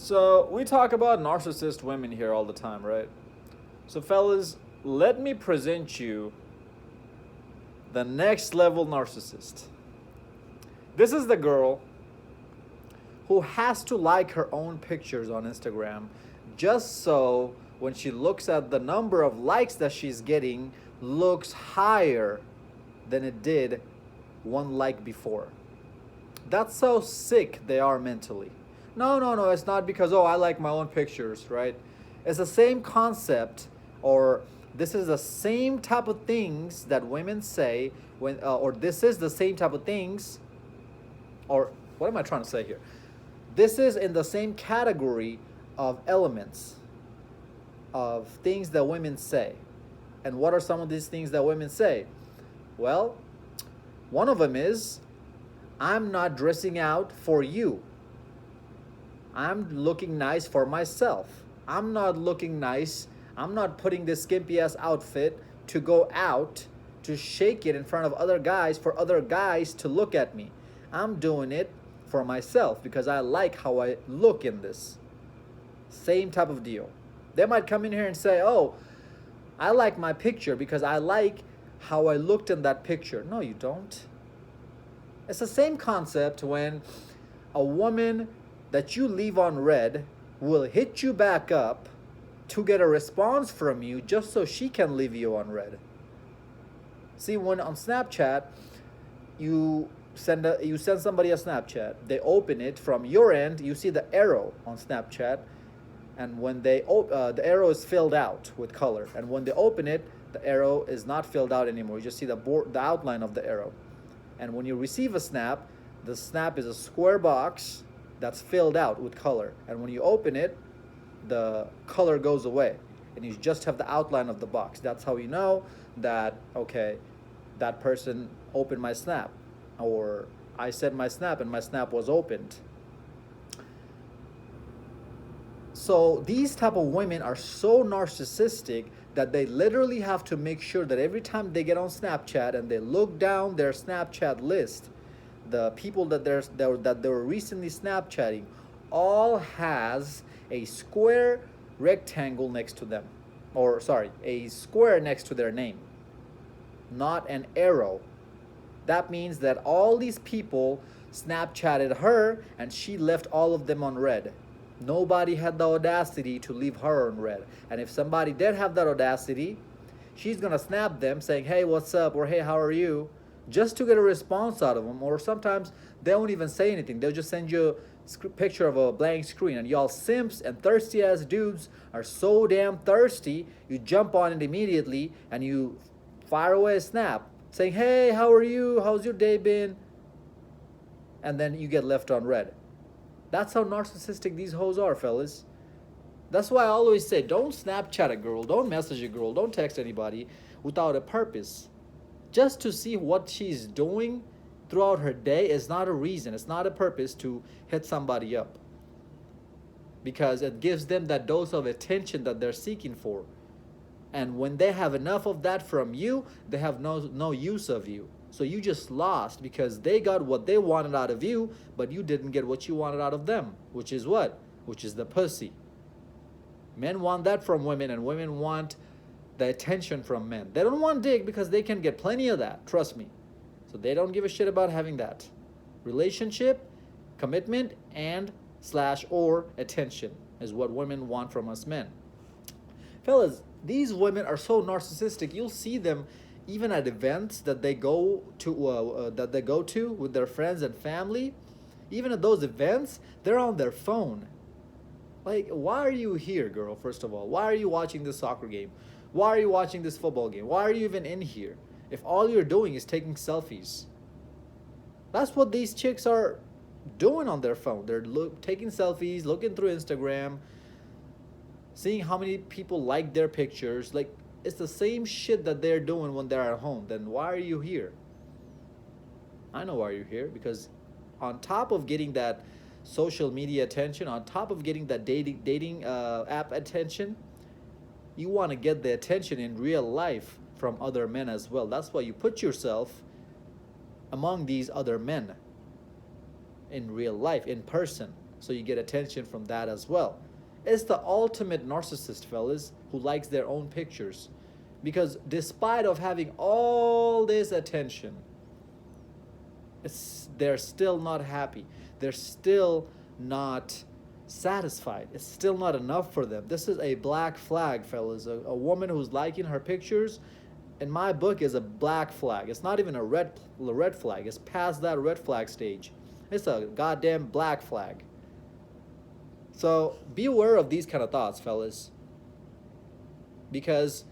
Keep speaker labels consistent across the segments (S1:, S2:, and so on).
S1: So we talk about narcissist women here all the time, right? So fellas, let me present you the next level narcissist. This is the girl who has to like her own pictures on Instagram just so when she looks at the number of likes that she's getting looks higher than it did one like before. That's how sick they are mentally. No, no, no, it's not because, oh, I like my own pictures, right? It's the same concept, or this is the same type of things that women say or this is the same type of things, or what am I trying to say here? This is in the same category of elements of things that women say. And what are some of these things that women say? Well, one of them is, I'm not dressing out for you. I'm looking nice for myself. I'm not looking nice. I'm not putting this skimpy ass outfit to go out to shake it in front of other guys for other guys to look at me. I'm doing it for myself because I like how I look in this. Same type of deal. They might come in here and say, oh, I like my picture because I like how I looked in that picture. No, you don't. It's the same concept when a woman that you leave on red will hit you back up to get a response from you just so she can leave you on red. See, when on Snapchat, you send somebody a Snapchat, they open it from your end, you see the arrow on Snapchat, and when the arrow is filled out with color, and when they open it, the arrow is not filled out anymore. You just see the outline of the arrow. And when you receive a snap, the snap is a square box that's filled out with color. And when you open it, the color goes away. And you just have the outline of the box. That's how you know that, okay, that person opened my snap. Or I sent my snap and my snap was opened. So these type of women are so narcissistic that they literally have to make sure that every time they get on Snapchat and they look down their Snapchat list, the people that they were recently Snapchatting all has a square rectangle next to them, or sorry, a square next to their name, not an arrow. That means that all these people Snapchatted her and she left all of them on red. Nobody had the audacity to leave her on red. And if somebody did have that audacity, she's gonna snap them saying, hey, what's up? Or hey, how are you? Just to get a response out of them. Or sometimes they won't even say anything. They'll just send you a picture of a blank screen. And y'all simps and thirsty ass dudes are so damn thirsty, you jump on it immediately and you fire away a snap saying, hey, how are you? How's your day been? And then you get left on red. That's how narcissistic these hoes are, fellas. That's why I always say, don't Snapchat a girl, don't message a girl, don't text anybody without a purpose. Just to see what she's doing throughout her day is not a reason, it's not a purpose to hit somebody up. Because it gives them that dose of attention that they're seeking for. And when they have enough of that from you, they have no use of you. So you just lost because they got what they wanted out of you, but you didn't get what you wanted out of them, which is what? Which is the pussy. Men want that from women, and women want the attention from men. They don't want dick because they can get plenty of that, trust me. So they don't give a shit about having that. Relationship, commitment, and / or attention is what women want from us men. Fellas, these women are so narcissistic. You'll see them even at events that they go to with their friends and family. Even at those events, they're on their phone. Like, why are you here, girl? First of all, why are you watching this soccer game? Why are you watching this football game? Why are you even in here if all you're doing is taking selfies? That's what these chicks are doing on their phone. They're taking selfies, looking through Instagram, seeing how many people like their pictures. Like, it's the same shit that they're doing when they're at home. Then why are you here? I know why you're here, because on top of getting that social media attention, on top of getting that dating app attention, you want to get the attention in real life from other men as well. That's why you put yourself among these other men in real life, in person, So you get attention from that as well. It's the ultimate narcissist, fellas, who likes their own pictures. Because despite of having all this attention, they're still not happy. They're still not satisfied. It's still not enough for them. This is a black flag, fellas. A woman who's liking her pictures, in my book, is a black flag. It's not even a red flag. It's past that red flag stage. It's a goddamn black flag. So be aware of these kind of thoughts, fellas, because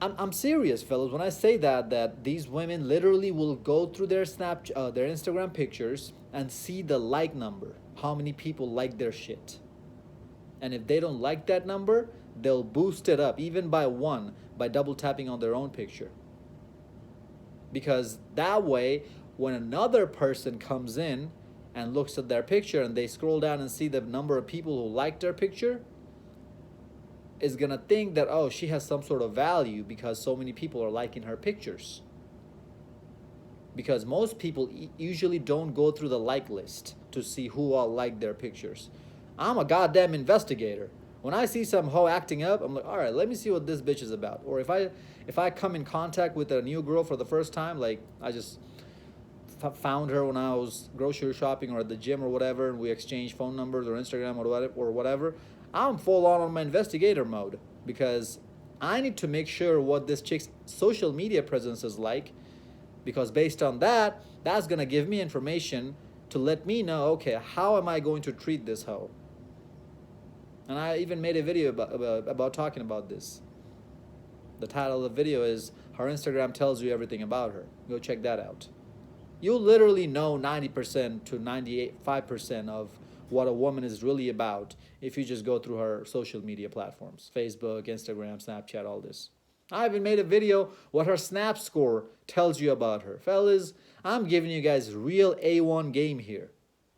S1: I'm serious, fellas, when I say that these women literally will go through their Instagram pictures and see the like number, how many people like their shit. And if they don't like that number, they'll boost it up even by one by double tapping on their own picture. Because that way, when another person comes in and looks at their picture and they scroll down and see the number of people who like their picture, is gonna think that, oh, she has some sort of value because so many people are liking her pictures. Because most people usually don't go through the like list to see who all like their pictures. I'm a goddamn investigator. When I see some hoe acting up, I'm like, all right, let me see what this bitch is about. Or if I come in contact with a new girl for the first time, like I just found her when I was grocery shopping or at the gym or whatever, and we exchange phone numbers or Instagram or whatever, I'm full on my investigator mode because I need to make sure what this chick's social media presence is like, because based on that, that's gonna give me information to let me know, okay, how am I going to treat this hoe? And I even made a video about talking about this. The title of the video is Her Instagram Tells You Everything About Her. Go check that out. You'll literally know 90% to 95% of what a woman is really about if you just go through her social media platforms, Facebook, Instagram, Snapchat, all this. I even made a video what her Snap score tells you about her. Fellas, I'm giving you guys real A1 game here.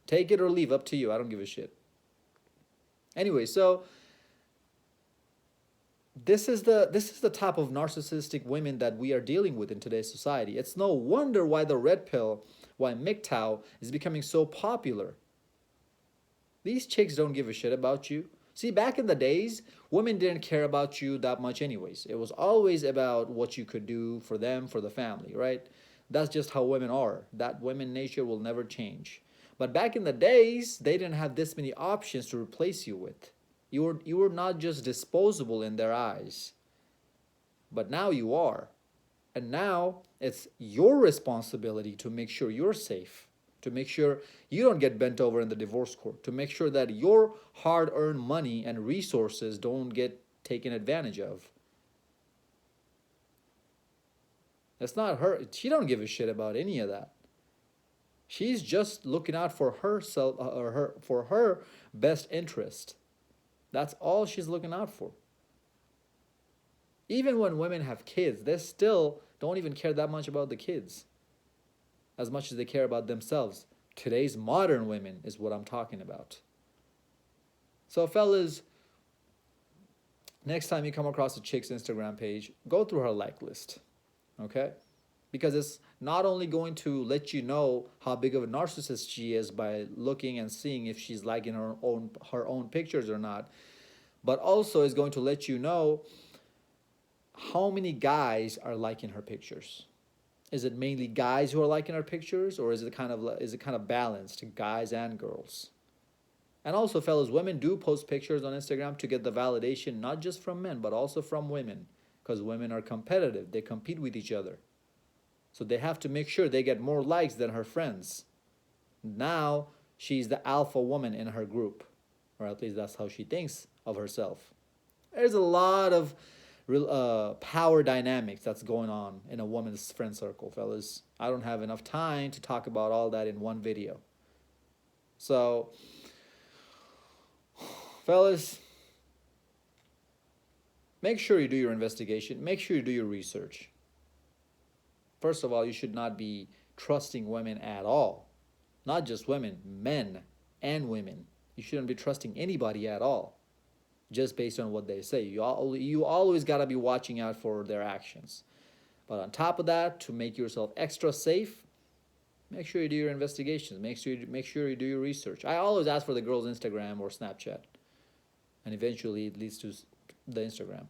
S1: Take it or leave, up to you. I don't give a shit. Anyway, so this is the type of narcissistic women that we are dealing with in today's society. It's no wonder why the red pill, why MGTOW is becoming so popular. These chicks don't give a shit about you. See, back in the days, women didn't care about you that much anyways. It was always about what you could do for them, for the family, right? That's just how women are. That women nature will never change. But back in the days, they didn't have this many options to replace you with. You were not just disposable in their eyes. But now you are. And now it's your responsibility to make sure you're safe, to make sure you don't get bent over in the divorce court, to make sure that your hard-earned money and resources don't get taken advantage of. That's not her. She don't give a shit about any of that. She's just looking out for herself or for her best interest. That's all she's looking out for. Even when women have kids, they still don't even care that much about the kids as much as they care about themselves. Today's modern women is what I'm talking about. So fellas, next time you come across a chick's Instagram page, go through her like list, okay? Because it's not only going to let you know how big of a narcissist she is by looking and seeing if she's liking her own pictures or not, but also is going to let you know how many guys are liking her pictures. Is it mainly guys who are liking her pictures, or is it kind of balanced, guys and girls? And also, fellas, women do post pictures on Instagram to get the validation not just from men but also from women, because women are competitive. They compete with each other. So they have to make sure they get more likes than her friends. Now she's the alpha woman in her group, or at least that's how she thinks of herself. There's a lot of power dynamics that's going on in a woman's friend circle, fellas. I don't have enough time to talk about all that in one video. So, fellas, make sure you do your investigation. Make sure you do your research. First of all, you should not be trusting women at all. Not just women, men and women. You shouldn't be trusting anybody at all, just based on what they say. You always got to be watching out for their actions. But on top of that, to make yourself extra safe, Make sure you do your investigations. Make sure you do your research. I always ask for the girl's Instagram or Snapchat, and eventually it leads to the Instagram,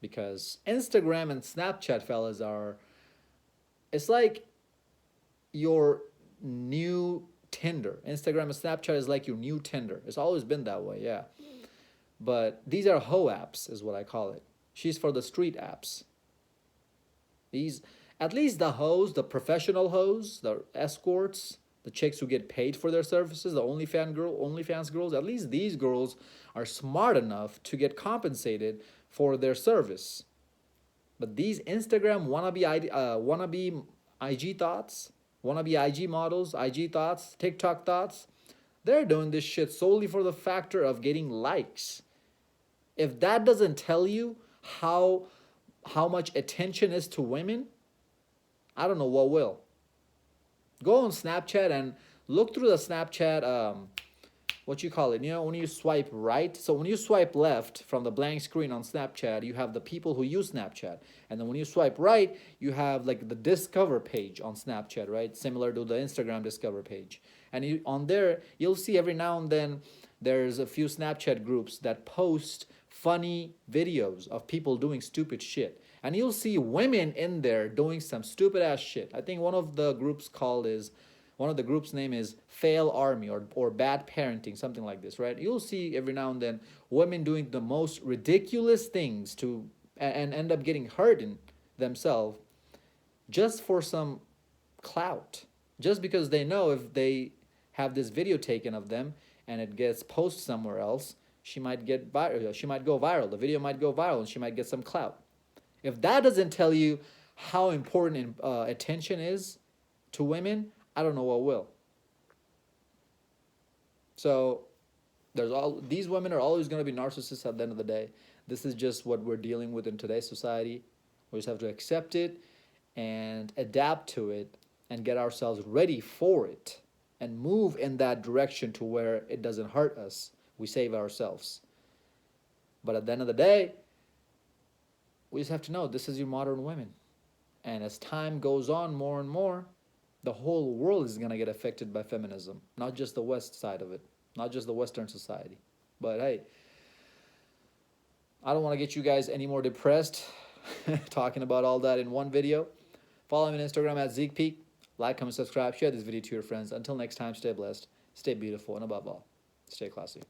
S1: because Instagram and Snapchat, fellas, are, it's like your new Tinder. Instagram and Snapchat is like your new Tinder. It's always been that way, yeah. But these are hoe apps, is what I call it. She's for the street apps. These, at least the hoes, the professional hoes, the escorts, the chicks who get paid for their services, the OnlyFans girls. At least these girls are smart enough to get compensated for their service. But these Instagram wannabe IG thoughts, wannabe IG models, IG thoughts, TikTok thoughts, they're doing this shit solely for the factor of getting likes. If that doesn't tell you how how much attention is to women, I don't know what will. Go on Snapchat and look through the Snapchat, what you call it, you know, when you swipe right. So when you swipe left from the blank screen on Snapchat, you have the people who use Snapchat. And then when you swipe right, you have like the discover page on Snapchat, right? Similar to the Instagram discover page. And on there, you'll see every now and then there's a few Snapchat groups that post funny videos of people doing stupid shit. And you'll see women in there doing some stupid ass shit. I think one of the groups name is Fail Army, or Bad Parenting, something like this, right? You'll see every now and then women doing the most ridiculous things to and end up getting hurt in themselves just for some clout. Just because they know if they have this video taken of them and it gets posted somewhere else, she might get viral. She might go viral. The video might go viral, and she might get some clout. If that doesn't tell you how important attention is to women, I don't know what will. So these women are always going to be narcissists at the end of the day. This is just what we're dealing with in today's society. We just have to accept it and adapt to it and get ourselves ready for it and move in that direction to where it doesn't hurt us. We save ourselves. But at the end of the day, we just have to know this is your modern women. And as time goes on more and more, the whole world is going to get affected by feminism, not just the West side of it, not just the Western society. But hey, I don't want to get you guys any more depressed talking about all that in one video. Follow me on Instagram at Zeekpeak. Like, comment, subscribe, share this video to your friends. Until next time, stay blessed, stay beautiful, and above all, stay classy.